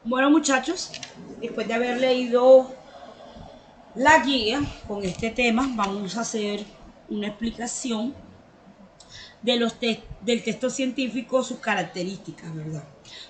Bueno, muchachos, después de haber leído la guía con este tema, vamos a hacer una explicación de del texto científico, sus características, ¿verdad?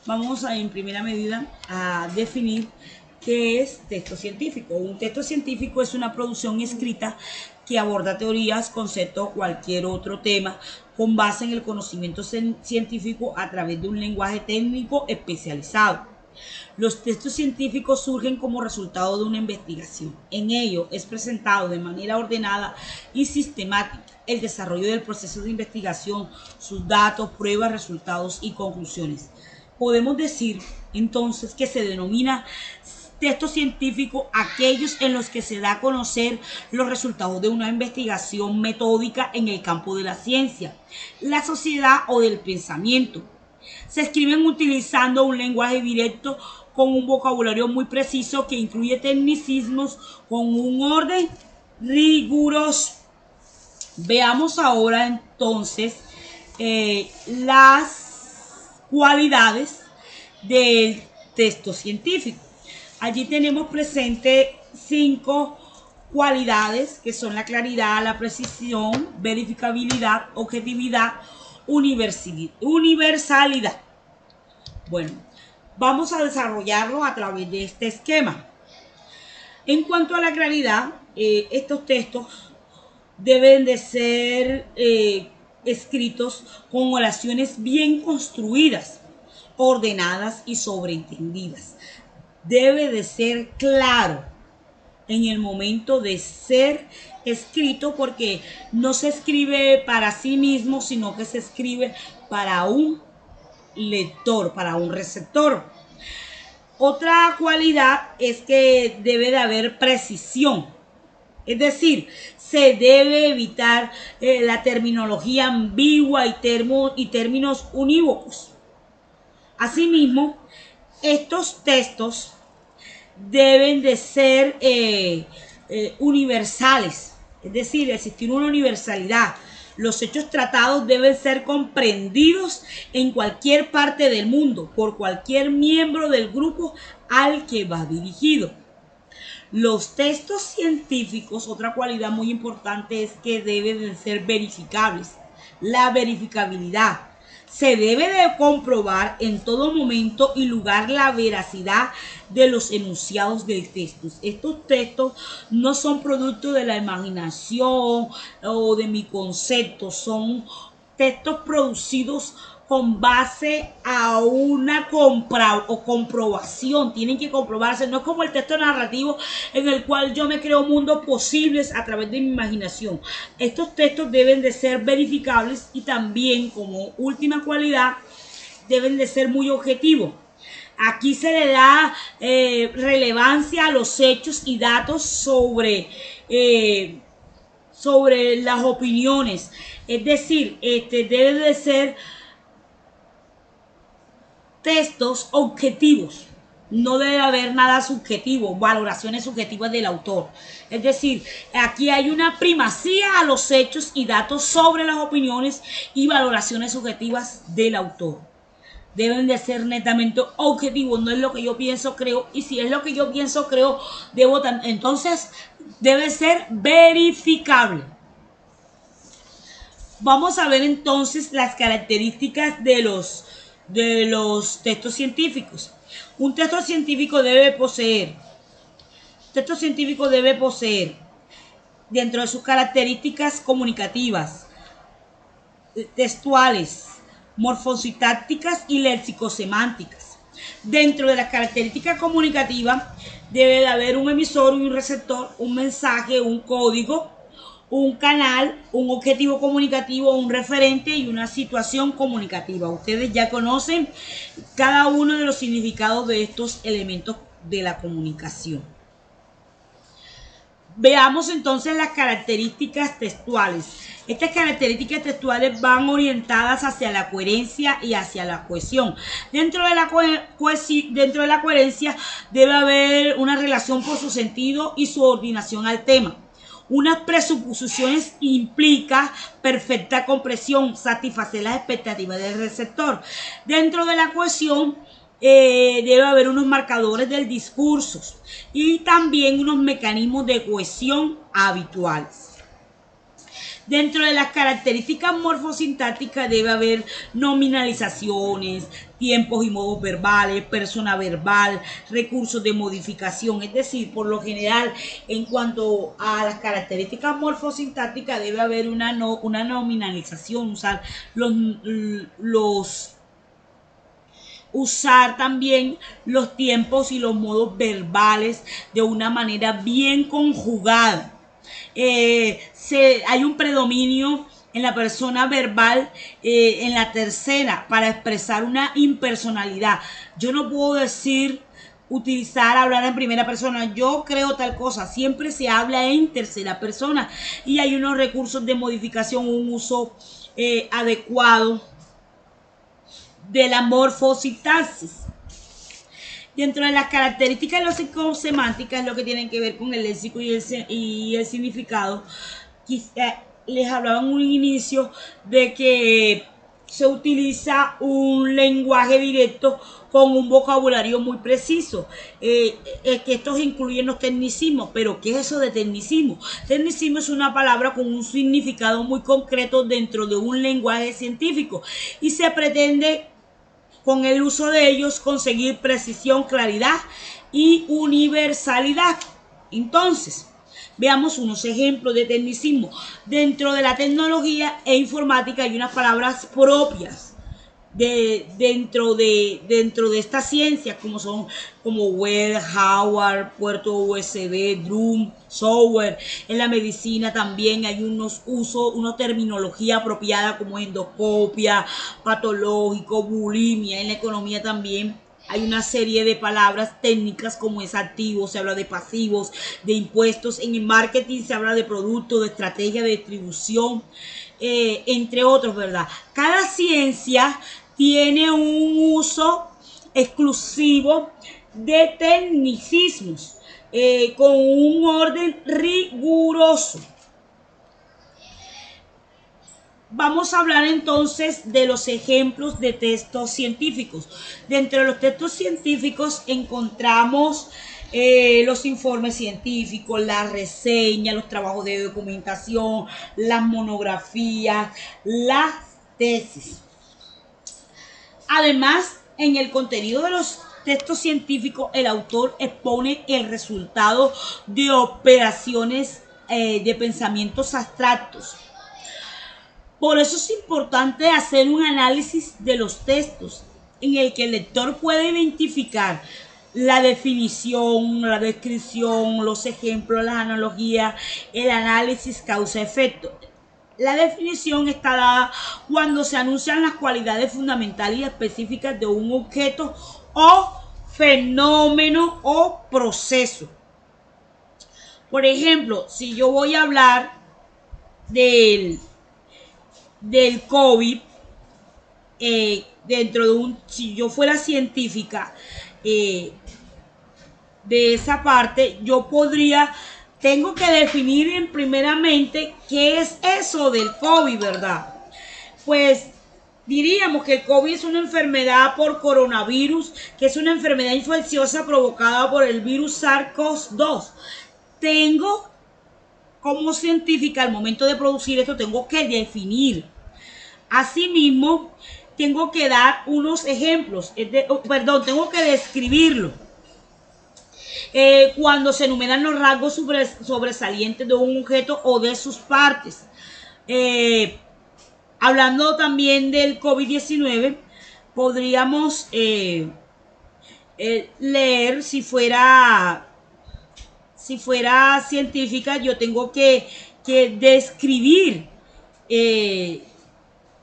Vamos a, en primera medida, a definir qué es texto científico. Un texto científico es una producción escrita que aborda teorías, conceptos o cualquier otro tema con base en el conocimiento científico a través de un lenguaje técnico especializado. Los textos científicos surgen como resultado de una investigación. En ello es presentado de manera ordenada y sistemática el desarrollo del proceso de investigación, sus datos, pruebas, resultados y conclusiones. Podemos decir entonces que se denomina texto científico aquellos en los que se da a conocer los resultados de una investigación metódica en el campo de la ciencia, la sociedad o del pensamiento. Se escriben utilizando un lenguaje directo con un vocabulario muy preciso que incluye tecnicismos con un orden riguroso. Veamos ahora entonces las cualidades del texto científico. Allí tenemos presente 5 cualidades que son la claridad, la precisión, verificabilidad, objetividad, universalidad. Bueno, vamos a desarrollarlo a través de este esquema. En cuanto a la claridad, estos textos deben de ser escritos con oraciones bien construidas, ordenadas y sobreentendidas. Debe de ser claro en el momento de ser escrito, porque no se escribe para sí mismo, sino que se escribe para un lector, para un receptor. Otra cualidad es que debe de haber precisión, es decir, se debe evitar la terminología ambigua y términos unívocos. Asimismo, estos textos deben de ser universales, es decir, existir una universalidad. Los hechos tratados deben ser comprendidos en cualquier parte del mundo por cualquier miembro del grupo al que va dirigido. Los textos científicos, otra cualidad muy importante es que deben de ser verificables. La verificabilidad. Se debe de comprobar en todo momento y lugar la veracidad de los enunciados del texto. Estos textos no son producto de la imaginación o de mi concepto, son textos producidos con base a una comprobación. Tienen que comprobarse. No es como el texto narrativo en el cual yo me creo mundos posibles a través de mi imaginación. Estos textos deben de ser verificables y también, como última cualidad, deben de ser muy objetivos. Aquí se le da relevancia a los hechos y datos sobre las opiniones. Es decir, debe de ser textos objetivos. No debe haber nada subjetivo, valoraciones subjetivas del autor. Es decir, aquí hay una primacía a los hechos y datos sobre las opiniones y valoraciones subjetivas del autor. Deben de ser netamente objetivos, no es lo que yo pienso, creo, y si es lo que yo pienso, creo, entonces debe ser verificable. Vamos a ver entonces las características de los textos científicos. Un texto científico debe poseer, dentro de sus características comunicativas, textuales, morfosintácticas y léxico-semánticas. Dentro de las características comunicativas debe de haber un emisor y un receptor, un mensaje, un código, un canal, un objetivo comunicativo, un referente y una situación comunicativa. Ustedes ya conocen cada uno de los significados de estos elementos de la comunicación. Veamos entonces las características textuales. Estas características textuales van orientadas hacia la coherencia y hacia la cohesión. Dentro de la coherencia debe haber una relación por su sentido y su ordinación al tema. Unas presuposiciones implica perfecta comprensión, satisfacer las expectativas del receptor. Dentro de la cohesión debe haber unos marcadores del discurso y también unos mecanismos de cohesión habituales. Dentro de las características morfosintácticas debe haber nominalizaciones, tiempos y modos verbales, persona verbal, recursos de modificación. Es decir, por lo general, en cuanto a las características morfosintácticas debe haber una nominalización, usar también los tiempos y los modos verbales de una manera bien conjugada. Hay un predominio en la persona verbal, en la tercera, para expresar una impersonalidad. Yo no puedo hablar en primera persona, yo creo tal cosa, siempre se habla en tercera persona y hay unos recursos de modificación, un uso adecuado de la morfosintaxis. Dentro de las características lexicossemánticas, lo que tienen que ver con el léxico y el significado, les hablaba en un inicio de que se utiliza un lenguaje directo con un vocabulario muy preciso, que estos incluyen los tecnicismos. Pero ¿qué es eso de tecnicismo? Tecnicismo es una palabra con un significado muy concreto dentro de un lenguaje científico y se pretende con el uso de ellos conseguir precisión, claridad y universalidad. Entonces, veamos unos ejemplos de tecnicismo. Dentro de la tecnología e informática hay unas palabras propias dentro de estas ciencias, como web, hardware, puerto USB, drum, software. En la medicina también hay una terminología apropiada como endoscopia, patológico, bulimia. En la economía también hay una serie de palabras técnicas como es activos, se habla de pasivos, de impuestos. En el marketing se habla de productos, de estrategia de distribución, entre otros, ¿verdad? Cada ciencia tiene un uso exclusivo de tecnicismos, con un orden riguroso. Vamos a hablar entonces de los ejemplos de textos científicos. Dentro de los textos científicos encontramos los informes científicos, las reseñas, los trabajos de documentación, las monografías, las tesis. Además, en el contenido de los textos científicos, el autor expone el resultado de operaciones de pensamientos abstractos. Por eso es importante hacer un análisis de los textos en el que el lector puede identificar la definición, la descripción, los ejemplos, las analogías, el análisis causa-efecto. La definición está dada cuando se anuncian las cualidades fundamentales y específicas de un objeto o fenómeno o proceso. Por ejemplo, si yo voy a hablar del COVID, si yo fuera científica de esa parte, tengo que definir primeramente qué es eso del COVID, ¿verdad? Pues diríamos que el COVID es una enfermedad por coronavirus, que es una enfermedad infecciosa provocada por el virus SARS-CoV-2. Como científica, al momento de producir esto, tengo que definir. Asimismo, tengo que dar unos ejemplos, tengo que describirlo. Cuando se enumeran los rasgos sobresalientes de un objeto o de sus partes. Hablando también del COVID-19, podríamos leer, si fuera científica, yo tengo que describir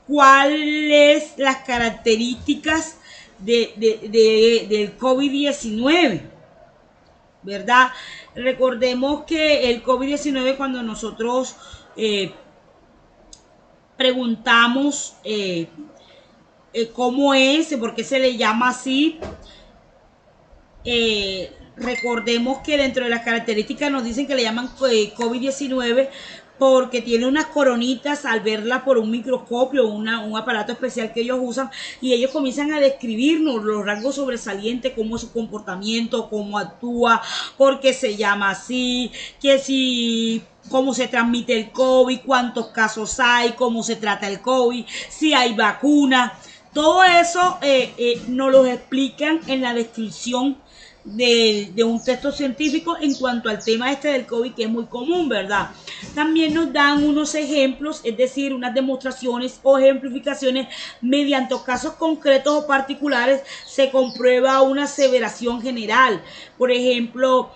cuáles las características del COVID-19. ¿Verdad? Recordemos que el COVID-19, cuando nosotros preguntamos cómo es, por qué se le llama así, recordemos que dentro de las características nos dicen que le llaman COVID-19 porque tiene unas coronitas al verla por un microscopio, un aparato especial que ellos usan, y ellos comienzan a describirnos los rasgos sobresalientes, cómo es su comportamiento, cómo actúa, por qué se llama así, que si cómo se transmite el COVID, cuántos casos hay, cómo se trata el COVID, si hay vacuna. Todo eso nos lo explican en la descripción de un texto científico en cuanto al tema este del COVID, que es muy común, ¿verdad? También nos dan unos ejemplos, es decir, unas demostraciones o ejemplificaciones mediante casos concretos o particulares se comprueba una aseveración general. Por ejemplo,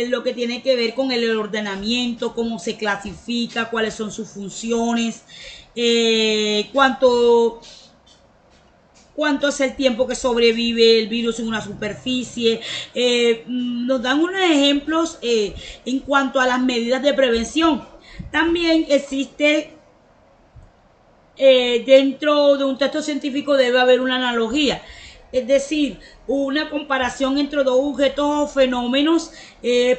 lo que tiene que ver con el ordenamiento, cómo se clasifica, cuáles son sus funciones, cuánto es el tiempo que sobrevive el virus en una superficie. Nos dan unos ejemplos en cuanto a las medidas de prevención. También existe dentro de un texto científico debe haber una analogía, es decir, una comparación entre dos objetos o fenómenos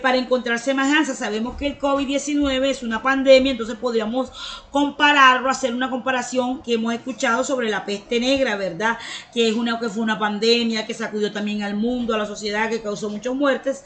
para encontrar semejanzas. Sabemos que el COVID-19 es una pandemia, entonces podríamos compararlo, hacer una comparación que hemos escuchado sobre la peste negra, ¿verdad? Que fue una pandemia que sacudió también al mundo, a la sociedad, que causó muchas muertes.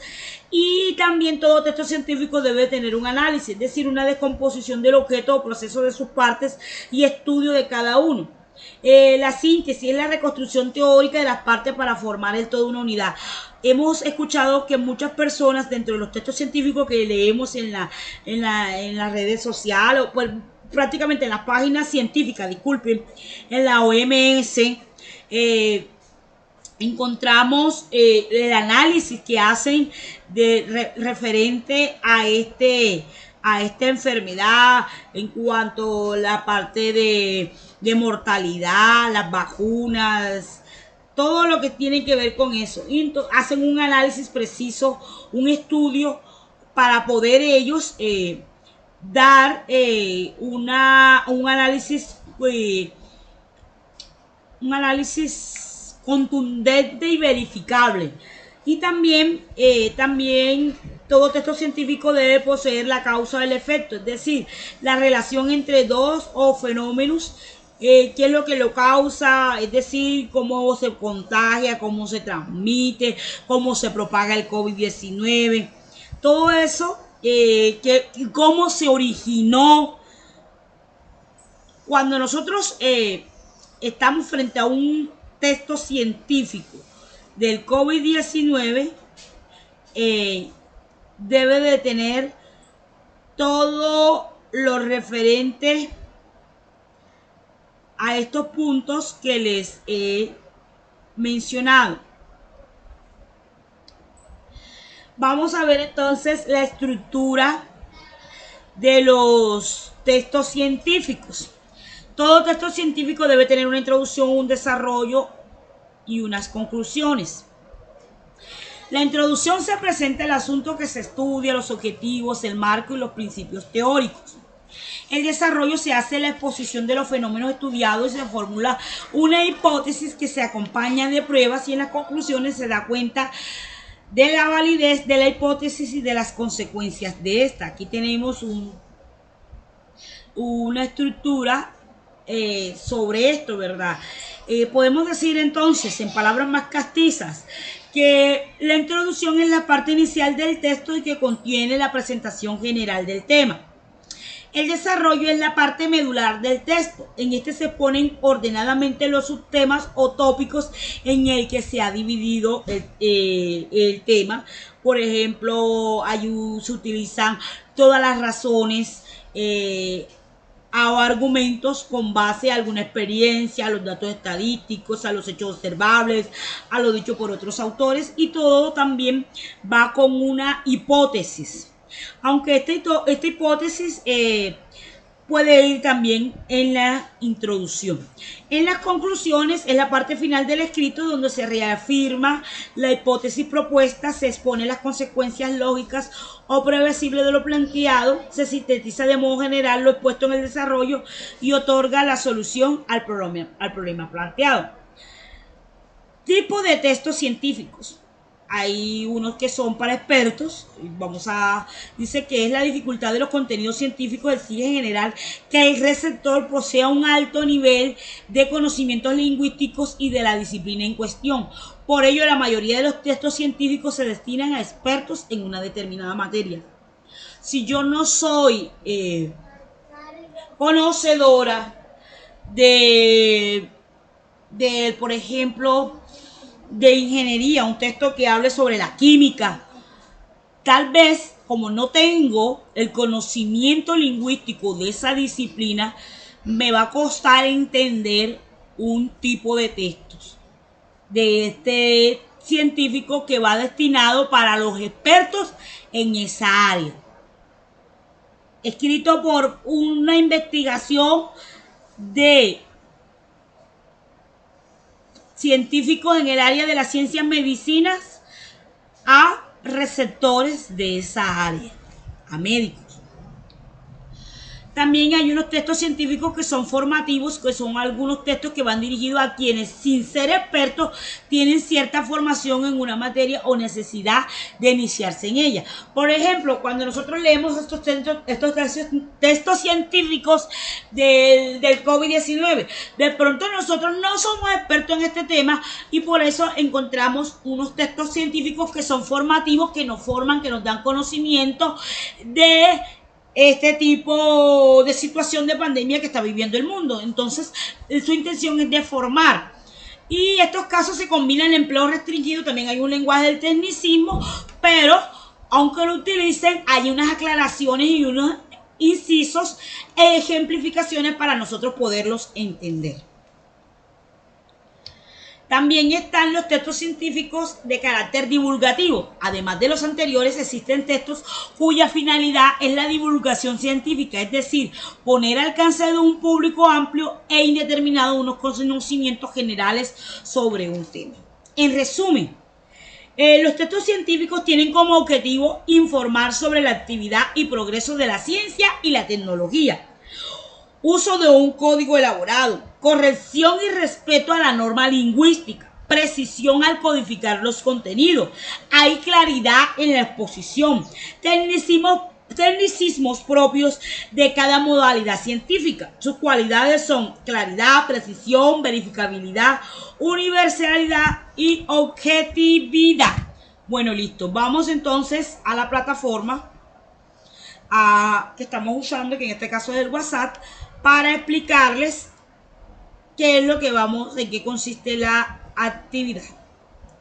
Y también todo texto científico debe tener un análisis, es decir, una descomposición del objeto o proceso de sus partes y estudio de cada uno. La síntesis es la reconstrucción teórica de las partes para formar el todo una unidad. Hemos escuchado que muchas personas dentro de los textos científicos que leemos en las redes sociales, o pues, prácticamente en las páginas científicas, disculpen, en la OMS, encontramos el análisis que hacen referente a esta enfermedad en cuanto a la parte de mortalidad, las vacunas, todo lo que tiene que ver con eso. Y hacen un análisis preciso, un estudio para poder ellos dar un análisis contundente y verificable. Y también todo texto científico debe poseer la causa del efecto, es decir, la relación entre dos o fenómenos, qué es lo que lo causa, es decir, cómo se contagia, cómo se transmite, cómo se propaga el COVID-19, todo eso, cómo se originó. Cuando nosotros estamos frente a un texto científico del COVID-19, debe de tener todo lo referente a estos puntos que les he mencionado. Vamos a ver entonces la estructura de los textos científicos. Todo texto científico debe tener una introducción, un desarrollo y unas conclusiones. La introducción se presenta el asunto que se estudia, los objetivos, el marco y los principios teóricos. El desarrollo se hace la exposición de los fenómenos estudiados y se formula una hipótesis que se acompaña de pruebas, y en las conclusiones se da cuenta de la validez de la hipótesis y de las consecuencias de esta. Aquí tenemos una estructura sobre esto, ¿verdad? Podemos decir entonces, en palabras más castizas, que la introducción es la parte inicial del texto y que contiene la presentación general del tema. El desarrollo es la parte medular del texto. En este se ponen ordenadamente los subtemas o tópicos en el que se ha dividido el tema. Por ejemplo, se utilizan todas las razones o argumentos con base a alguna experiencia, a los datos estadísticos, a los hechos observables, a lo dicho por otros autores, y todo también va con una hipótesis. Aunque esta hipótesis puede ir también en la introducción. En las conclusiones es la parte final del escrito donde se reafirma la hipótesis propuesta, se exponen las consecuencias lógicas o previsibles de lo planteado, se sintetiza de modo general lo expuesto en el desarrollo y otorga la solución al problema planteado. Tipo de textos científicos. hay unos que son para expertos. Dice que es la dificultad de los contenidos científicos exige en general que el receptor posea un alto nivel de conocimientos lingüísticos y de la disciplina en cuestión. Por ello, la mayoría de los textos científicos se destinan a expertos en una determinada materia. Si yo no soy conocedora por ejemplo, de ingeniería, un texto que hable sobre la química, tal vez, como no tengo el conocimiento lingüístico de esa disciplina, me va a costar entender un tipo de textos de este científico que va destinado para los expertos en esa área. Escrito por una investigación de científicos en el área de las ciencias medicinas a receptores de esa área, a médicos. También hay unos textos científicos que son formativos, que son algunos textos que van dirigidos a quienes, sin ser expertos, tienen cierta formación en una materia o necesidad de iniciarse en ella. Por ejemplo, cuando nosotros leemos estos textos científicos del COVID-19, de pronto nosotros no somos expertos en este tema y por eso encontramos unos textos científicos que son formativos, que nos forman, que nos dan conocimiento de este tipo de situación de pandemia que está viviendo el mundo. Entonces, su intención es de formar. Y estos casos se combinan el empleo restringido, también hay un lenguaje del tecnicismo, pero aunque lo utilicen, hay unas aclaraciones y unos incisos e ejemplificaciones para nosotros poderlos entender. También están los textos científicos de carácter divulgativo. Además de los anteriores, existen textos cuya finalidad es la divulgación científica, es decir, poner al alcance de un público amplio e indeterminado unos conocimientos generales sobre un tema. En resumen, los textos científicos tienen como objetivo informar sobre la actividad y progreso de la ciencia y la tecnología, uso de un código elaborado, corrección y respeto a la norma lingüística, precisión al codificar los contenidos, hay claridad en la exposición, tecnicismos propios de cada modalidad científica. Sus cualidades son claridad, precisión, verificabilidad, universalidad y objetividad. Bueno, listo. Vamos entonces a la plataforma que estamos usando, que en este caso es el WhatsApp, para explicarles qué es lo que en qué consiste la actividad.